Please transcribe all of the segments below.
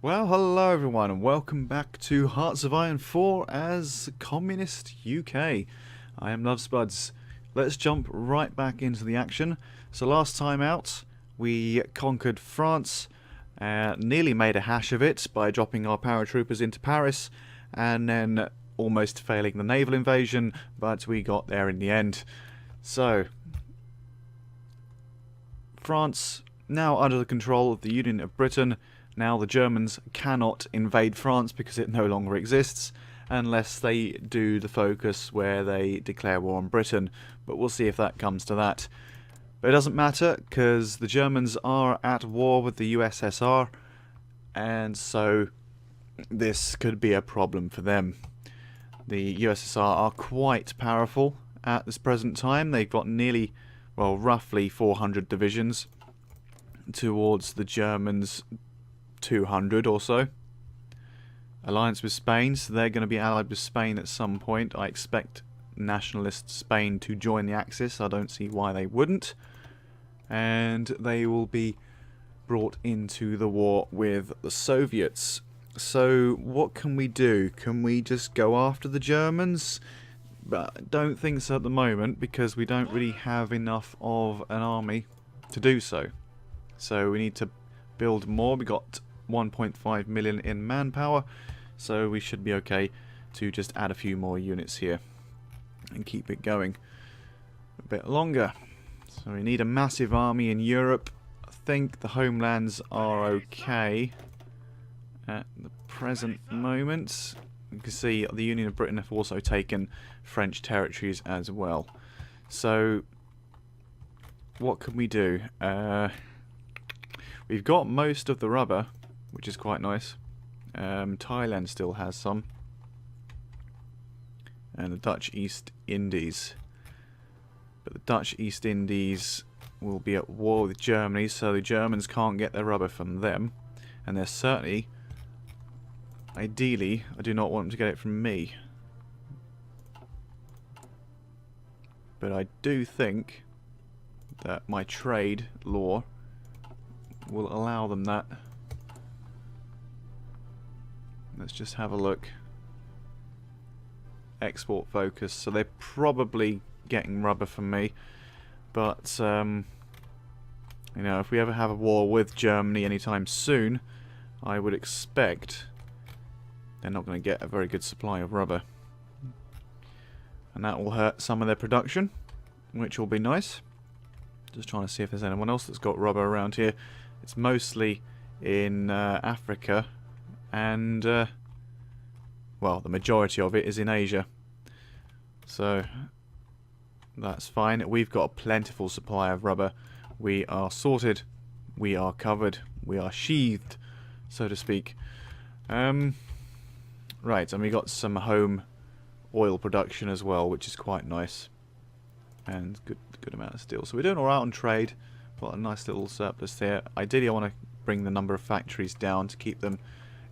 Well, hello everyone and welcome back to Hearts of Iron 4 as Communist UK. I am Lovespuds. Let's jump right back into the action. So last time out we conquered France, nearly made a hash of it by dropping our paratroopers into Paris and then almost failing the naval invasion, but we got there in the end. So, France now under the control of the Union of Britain. Now the Germans cannot invade France because it no longer exists unless they do the focus where they declare war on Britain. But we'll see if that comes to that. But it doesn't matter because the Germans are at war with the USSR, and so this could be a problem for them. The USSR are quite powerful at this present time. They've got nearly, well, roughly 400 divisions towards the Germans' 200 or so. Alliance with Spain, so they're going to be allied with Spain at some point. I expect nationalist Spain to join the Axis. I don't see why they wouldn't. And they will be brought into the war with the Soviets. So what can we do? Can we just go after the Germans? But I don't think so at the moment because we don't really have enough of an army to do so. So we need to build more. We got 1.5 million in manpower, so we should be okay to just add a few more units here and keep it going a bit longer. So we need a massive army in Europe. I think the homelands are okay at the present moment. You can see the Union of Britain have also taken French territories as well. So what can we do? We've got most of the rubber, which is quite nice. Thailand still has some. And the Dutch East Indies. But the Dutch East Indies will be at war with Germany, so the Germans can't get their rubber from them. And they're certainly, ideally, I do not want them to get it from me. But I do think that my trade law will allow them that. Let's just have a look. Export focus. So they're probably getting rubber from me. But, you know, if we ever have a war with Germany anytime soon, I would expect they're not going to get a very good supply of rubber. And that will hurt some of their production, which will be nice. Just trying to see if there's anyone else that's got rubber around here. It's mostly in Africa, and well, the majority of it is in Asia. So that's fine. We've got a plentiful supply of rubber. We are sorted. We are covered. We are sheathed, so to speak. Right, and we got some home oil production as well, which is quite nice, and good amount of steel. So we're doing all right on trade. Got a nice little surplus there. Ideally I want to bring the number of factories down to keep them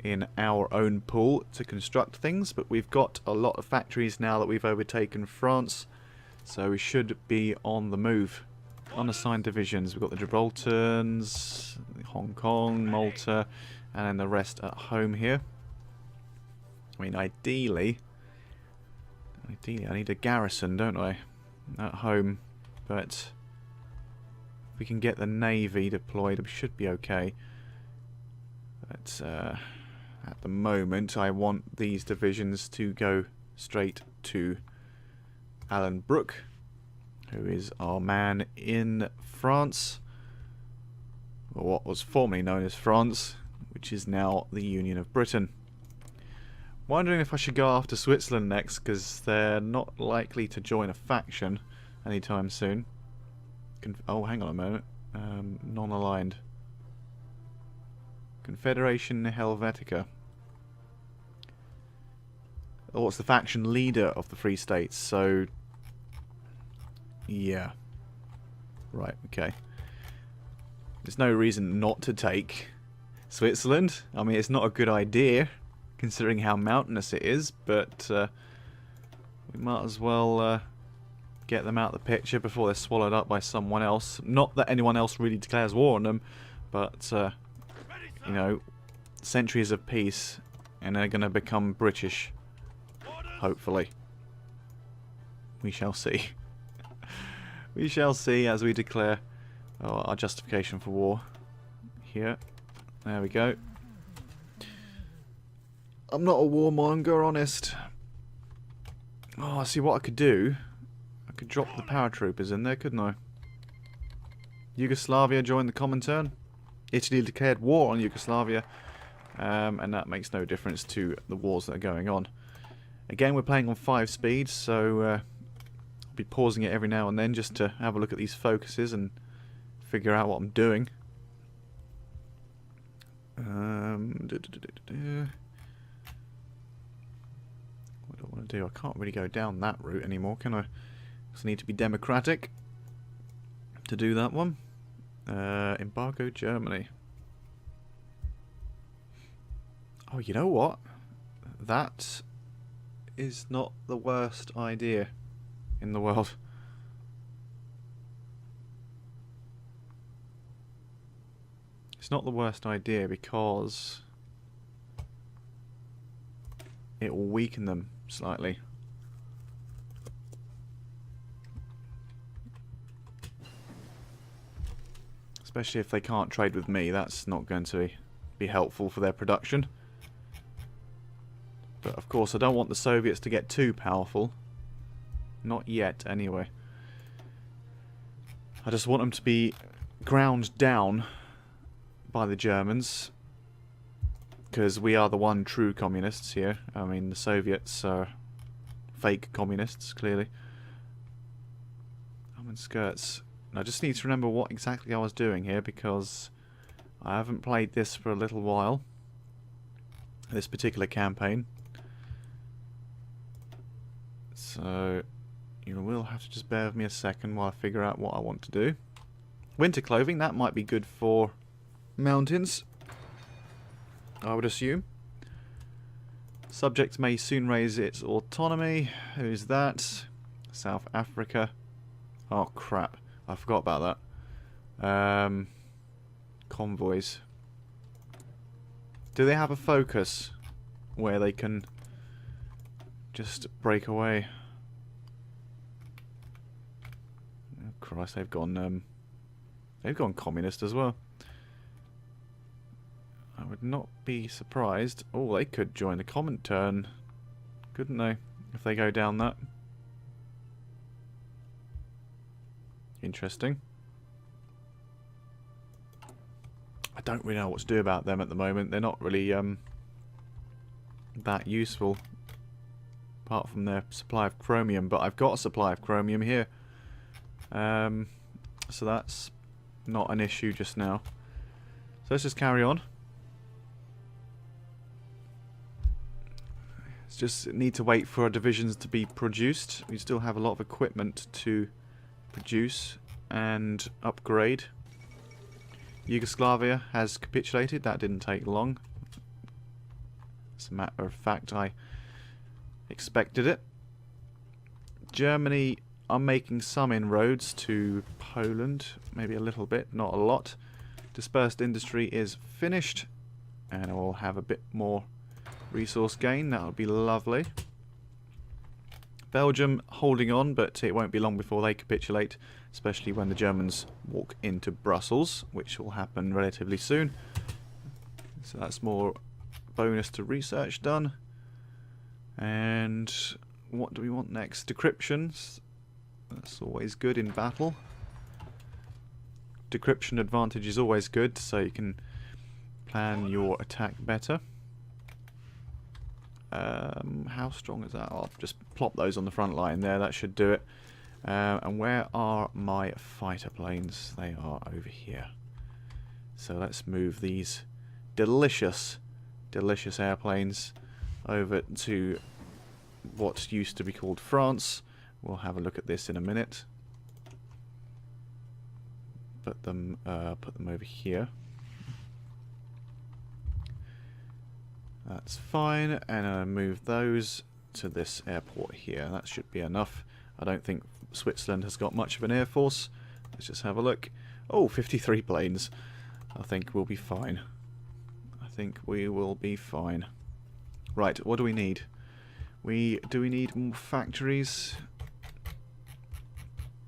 in our own pool to construct things, but we've got a lot of factories now that we've overtaken France, so we should be on the move. Unassigned divisions, we've got the Gibraltars, Hong Kong, Malta, and then the rest at home here. I mean, ideally I need a garrison, don't I, at home, but if we can get the navy deployed, we should be okay. But at the moment, I want these divisions to go straight to Alan Brooke, who is our man in France, or what was formerly known as France, which is now the Union of Britain. Wondering if I should go after Switzerland next, because they're not likely to join a faction anytime soon. Oh, hang on a moment. Non-aligned. Confederation Helvetica. Oh, what's the faction leader of the Free States? So, yeah. Right, okay. There's no reason not to take Switzerland. I mean, it's not a good idea, considering how mountainous it is, but we might as well get them out of the picture before they're swallowed up by someone else. Not that anyone else really declares war on them, but, you know, centuries of peace, and they're going to become British. Hopefully. We shall see. We shall see as we declare our justification for war. Here. There we go. I'm not a warmonger, honest. Oh, I see what I could do. I could drop the paratroopers in there, couldn't I? Yugoslavia joined the Comintern. Italy declared war on Yugoslavia. And that makes no difference to the wars that are going on. Again, we're playing on 5 speeds, so I'll be pausing it every now and then just to have a look at these focuses and figure out what I'm doing. What do I want to do? I can't really go down that route anymore, can I? Because I need to be democratic to do that one. Embargo Germany. Oh, you know what? That is not the worst idea in the world. It's not the worst idea because it will weaken them slightly. Especially if they can't trade with me, that's not going to be helpful for their production. But of course I don't want the Soviets to get too powerful. Not yet, anyway. I just want them to be ground down by the Germans. Because we are the one true communists here. I mean, the Soviets are fake communists, clearly. Almond skirts. I just need to remember what exactly I was doing here, because I haven't played this for a little while. This particular campaign. So you will have to just bear with me a second while I figure out what I want to do. Winter clothing, that might be good for mountains, I would assume. Subject may soon raise its autonomy. Who's that? South Africa. Oh crap, I forgot about that. Convoys. Do they have a focus where they can just break away? Oh Christ, they've gone communist as well. I would not be surprised. Oh, they could join the Comintern, couldn't they? If they go down that. Interesting. I don't really know what to do about them at the moment. They're not really that useful, apart from their supply of chromium. But I've got a supply of chromium here, so that's not an issue just now. So let's just carry on. Just need to wait for our divisions to be produced. We still have a lot of equipment to produce and upgrade. Yugoslavia has capitulated. That didn't take long. As a matter of fact, I expected it. Germany are making some inroads to Poland. Maybe a little bit, not a lot. Dispersed industry is finished. And I will have a bit more resource gain. That would be lovely. Belgium holding on, but it won't be long before they capitulate, especially when the Germans walk into Brussels, which will happen relatively soon. So that's more bonus to research done. And what do we want next? Decryptions. That's always good in battle. Decryption advantage is always good, so you can plan your attack better. How strong is that? I'll just plop those on the front line there. That should do it. And where are my fighter planes? They are over here. So let's move these delicious, delicious airplanes over to what used to be called France. We'll have a look at this in a minute. Put them over here. That's fine, and I move those to this airport here. That should be enough. I don't think Switzerland has got much of an air force. Let's just have a look. Oh, 53 planes. I think we'll be fine. I think we will be fine. Right, what do we need? Do we need more factories?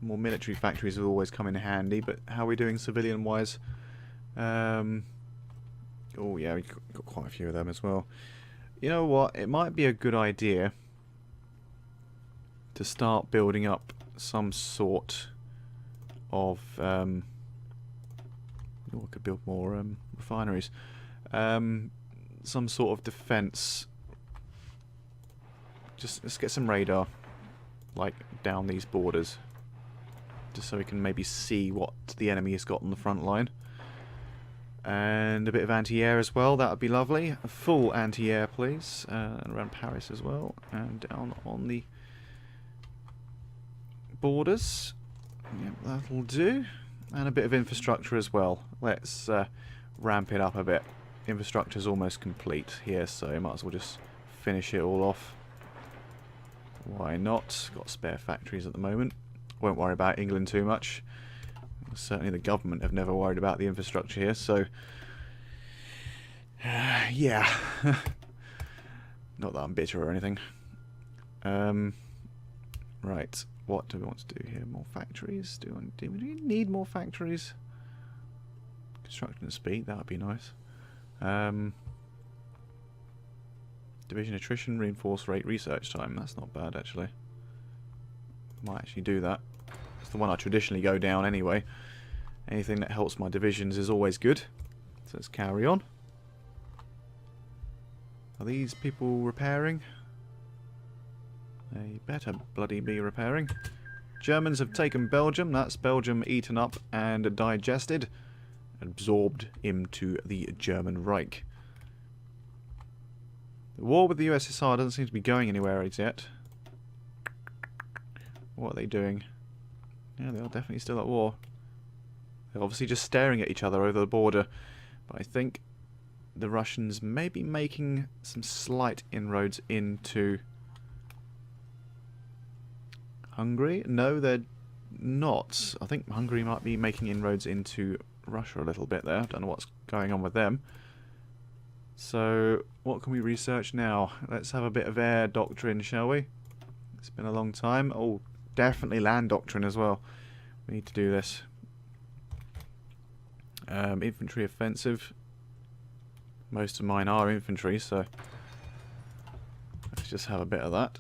More military factories will always come in handy, but how are we doing civilian-wise? Oh yeah, we've got quite a few of them as well. You know what? It might be a good idea to start building up some sort of... oh, I could build more refineries. Some sort of defense. Just let's get some radar, like down these borders, just so we can maybe see what the enemy has got on the front line. And a bit of anti-air as well, that would be lovely. A full anti-air, please. And around Paris as well. And down on the borders. Yep, that'll do. And a bit of infrastructure as well. Let's ramp it up a bit. Infrastructure's almost complete here, so might as well just finish it all off. Why not? Got spare factories at the moment. Won't worry about England too much. Certainly the government have never worried about the infrastructure here, so... yeah. Not that I'm bitter or anything. Right, what do we want to do here? More factories? Do we need more factories? Construction speed, that would be nice. Division attrition, reinforce rate, research time. That's not bad, actually. Might actually do that. It's the one I traditionally go down anyway. Anything that helps my divisions is always good. So let's carry on. Are these people repairing? They better bloody be repairing. Germans have taken Belgium. That's Belgium eaten up and digested. Absorbed into the German Reich. The war with the USSR doesn't seem to be going anywhere as yet. What are they doing? Yeah, they are definitely still at war. They're obviously just staring at each other over the border. But I think the Russians may be making some slight inroads into Hungary. No, they're not. I think Hungary might be making inroads into Russia a little bit there. Don't know what's going on with them. So, what can we research now? Let's have a bit of air doctrine, shall we? It's been a long time. Oh, definitely land doctrine as well. We need to do this. Infantry offensive. Most of mine are infantry, so let's just have a bit of that.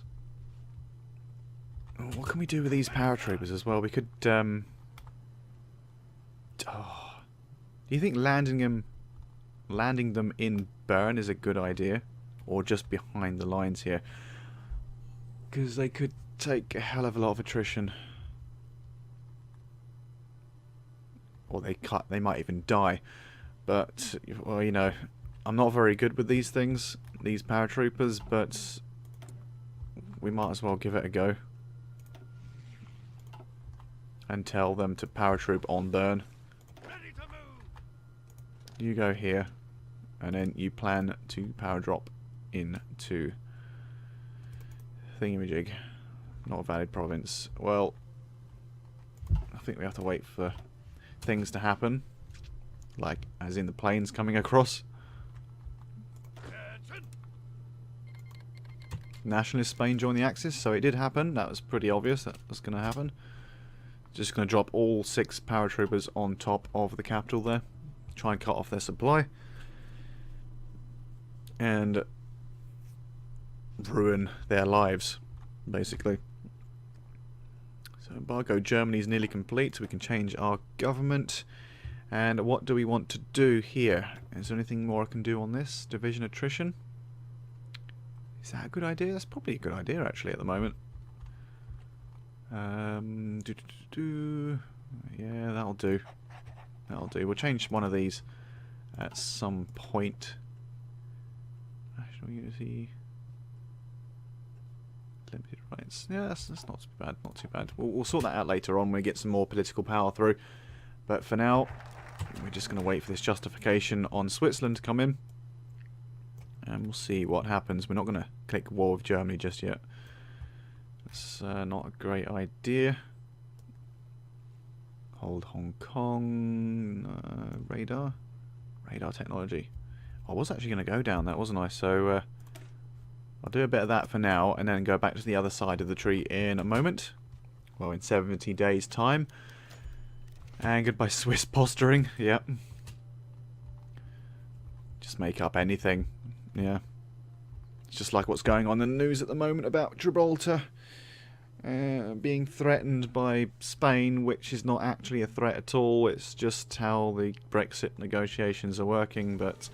Oh, what can we do with these paratroopers as well? We could, do you think landing them in Bern is a good idea? Or just behind the lines here? Because they could take a hell of a lot of attrition. Or they might even die. But, well, you know, I'm not very good with these things, these paratroopers, but we might as well give it a go. And tell them to paratroop on Bern. You go here, and then you plan to power drop into Thingamajig. Not a valid province. Well, I think we have to wait for things to happen, like as in the planes coming across. Nationalist Spain joined the Axis, so it did happen. That was pretty obvious that was going to happen. Just going to drop all 6 paratroopers on top of the capital there. Try and cut off their supply. And ruin their lives, basically. So embargo Germany is nearly complete, so we can change our government. And what do we want to do here? Is there anything more I can do on this? Division attrition? Is that a good idea? That's probably a good idea, actually, at the moment. Yeah, that'll do. That'll do. We'll change one of these at some point. National unity. Limited rights. Yeah, that's not too bad. Not too bad. We'll sort that out later on when we get some more political power through. But for now, we're just going to wait for this justification on Switzerland to come in. And we'll see what happens. We're not going to click war with Germany just yet. It's not a great idea. Hold Hong Kong. Radar technology. I was actually going to go down that, wasn't I? So I'll do a bit of that for now, and then go back to the other side of the tree in a moment. Well, in 70 days' time. Angered by Swiss posturing, yep. Just make up anything, yeah. It's just like what's going on in the news at the moment about Gibraltar being threatened by Spain, which is not actually a threat at all. It's just how the Brexit negotiations are working, but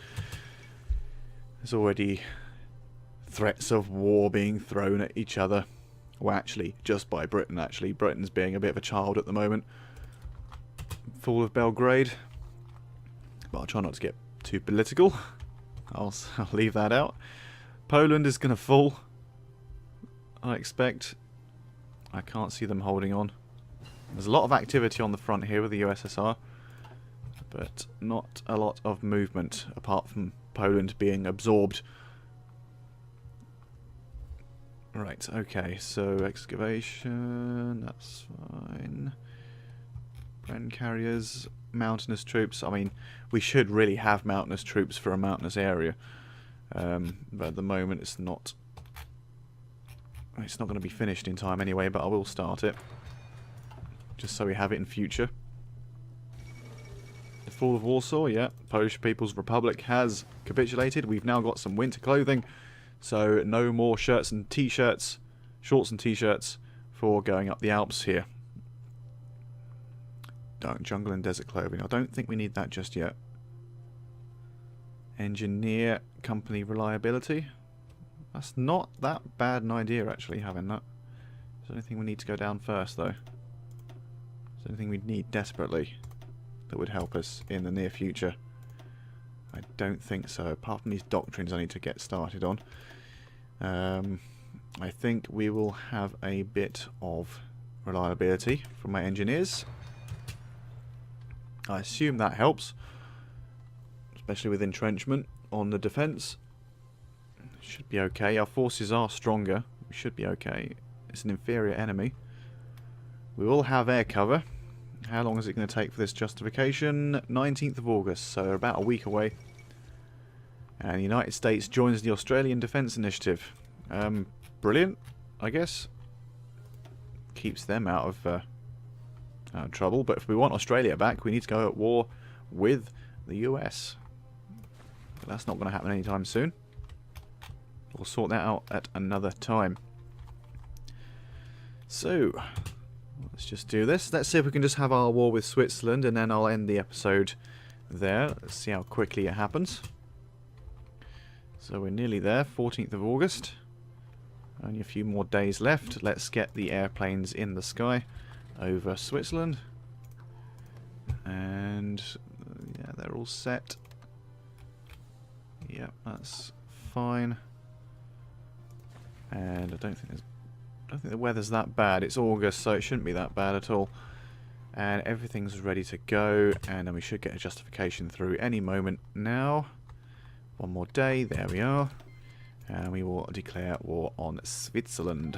there's already threats of war being thrown at each other. Well, actually, just by Britain, actually. Britain's being a bit of a child at the moment. Fall of Belgrade. But I'll try not to get too political. I'll leave that out. Poland is going to fall, I expect. I can't see them holding on. There's a lot of activity on the front here with the USSR, but not a lot of movement apart from Poland being absorbed. Right, okay, so excavation, that's fine. Bren carriers, mountainous troops. I mean, we should really have mountainous troops for a mountainous area. But at the moment it's not going to be finished in time anyway, but I will start it. Just so we have it in future. The fall of Warsaw, yeah. Polish People's Republic has capitulated. We've now got some winter clothing. So no more shirts and t-shirts, shorts and t-shirts for going up the Alps here. Jungle and desert clothing. I don't think we need that just yet. Engineer company reliability. That's not that bad an idea, actually, having that. Is there anything we need to go down first, though? Is there anything we need desperately that would help us in the near future? I don't think so, apart from these doctrines I need to get started on. I think we will have a bit of reliability from my engineers. I assume that helps, especially with entrenchment on the defence. Should be okay. Our forces are stronger. We should be okay. It's an inferior enemy. We will have air cover. How long is it going to take for this justification? 19th of August, so about a week away. And the United States joins the Australian Defence Initiative. Brilliant, I guess. Keeps them out of trouble. But if we want Australia back, we need to go at war with the US. But that's not going to happen anytime soon. We'll sort that out at another time. So, let's just do this. Let's see if we can just have our war with Switzerland, and then I'll end the episode there. Let's see how quickly it happens. So we're nearly there, 14th of August. Only a few more days left. Let's get the airplanes in the sky over Switzerland. And yeah, they're all set. Yep, that's fine. And I don't think the weather's that bad. It's August, so it shouldn't be that bad at all. And everything's ready to go, and then we should get a justification through any moment now. One more day, there we are. And we will declare war on Switzerland.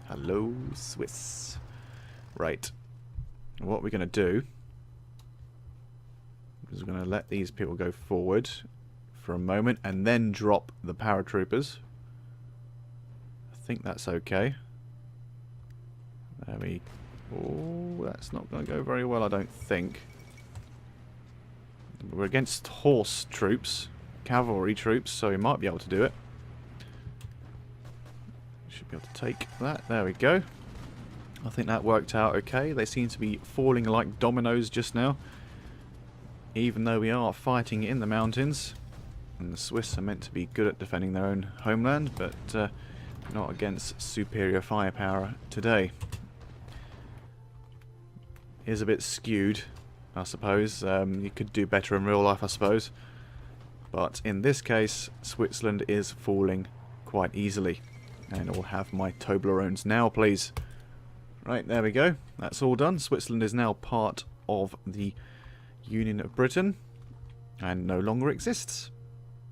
Hello, Swiss. Right. What we're going to do is we're going to let these people go forward for a moment and then drop the paratroopers. I think that's okay. There we go. Oh, that's not going to go very well, I don't think. We're against horse troops, cavalry troops, so we might be able to do it. Should be able to take that. There we go. I think that worked out okay. They seem to be falling like dominoes just now. Even though we are fighting in the mountains. And the Swiss are meant to be good at defending their own homeland, but not against superior firepower today. Is a bit skewed, I suppose. You could do better in real life, I suppose. But in this case, Switzerland is falling quite easily. And I'll have my Toblerones now, please. Right, there we go. That's all done. Switzerland is now part of the Union of Britain and no longer exists.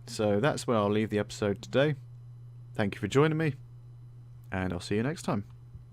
So that's where I'll leave the episode today. Thank you for joining me, and I'll see you next time.